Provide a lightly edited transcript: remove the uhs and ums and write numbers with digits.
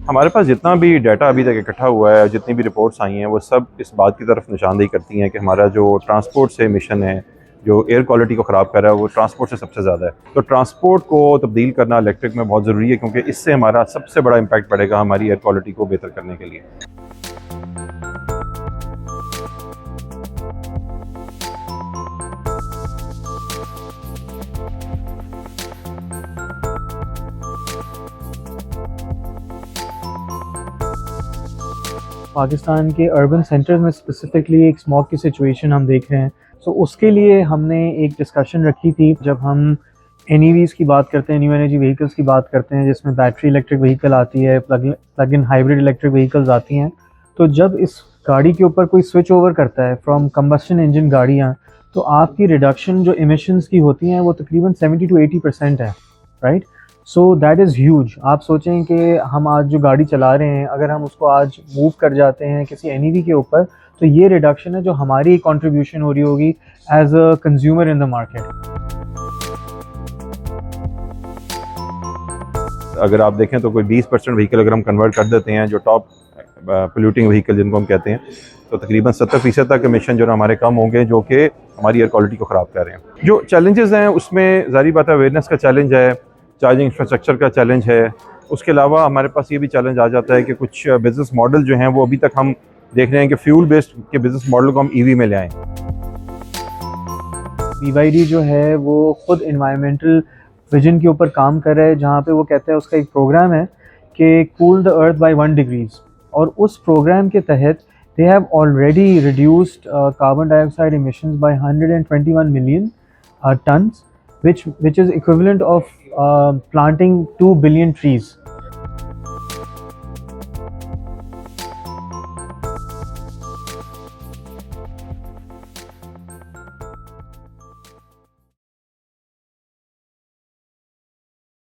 हमारे पास जितना भी डाटा अभी तक इकट्ठा हुआ है, जितनी भी रिपोर्ट्स आई हैं, वो सब इस बात की तरफ निशानदेही करती हैं कि हमारा जो ट्रांसपोर्ट से एमिशन है, जो एयर क्वालिटी को ख़राब कर रहा है, वो ट्रांसपोर्ट से सबसे ज़्यादा है। तो ट्रांसपोर्ट को तब्दील करना इलेक्ट्रिक में बहुत ज़रूरी है, क्योंकि इससे हमारा सबसे बड़ा इम्पैक्ट पड़ेगा हमारी एयर क्वालिटी को बेहतर करने के लिए। पाकिस्तान के अर्बन सेंटर में स्पेसिफिकली एक स्मॉग की सिचुएशन हम देख रहे हैं। सो उसके लिए हमने एक डिस्कशन रखी थी। जब हम एनईवीज़ की बात करते हैं, न्यू एनर्जी व्हीकल्स की बात करते हैं, जिसमें बैटरी इलेक्ट्रिक व्हीकल आती है, plug in hybrid electric vehicles आती हैं, तो जब इस गाड़ी के ऊपर कोई स्विच ओवर करता है फ्रॉम कंबस्शन इंजन गाड़ियाँ, तो आपकी रिडक्शन जो इमिशंस की होती हैं वो तकरीबन 70 to 80% है, right. So that is huge. आप सोचें कि हम आज जो गाड़ी चला रहे हैं, अगर हम उसको आज मूव कर जाते हैं किसी एनईवी के ऊपर, तो ये रिडक्शन है जो हमारी कंट्रीब्यूशन हो रही होगी as a consumer in the market. अगर आप देखें तो कोई 20% व्हीकल अगर हम कन्वर्ट कर देते हैं, जो टॉप पोल्यूटिंग व्हीकल जिनको हम कहते हैं, तो तकरीबन 70% तक एमिशन जो हमारे कम होंगे, जो कि हमारी एयर क्वालिटी को ख़राब कर रहे हैं। जो चैलेंजेस हैं उसमें ज़ाहिर बात है अवेयरनेस का चैलेंज है, चार्जिंग इंफ्रास्ट्रक्चर का चैलेंज है। उसके अलावा हमारे पास ये भी चैलेंज आ जाता है कि कुछ बिज़नेस मॉडल जो हैं वो अभी तक हम देख रहे हैं कि फ्यूल बेस्ड के बिज़नेस मॉडल को हम ईवी में ले आएँ। BYD जो है वो खुद इन्वायरमेंटल विजन के ऊपर काम कर रहा है, जहाँ पे वो कहता है, उसका एक प्रोग्राम है कि cool the earth by 1 degrees, और उस प्रोग्राम के तहत they have already reduced carbon dioxide emissions by 121 million tons, which is equivalent of planting 2 billion trees.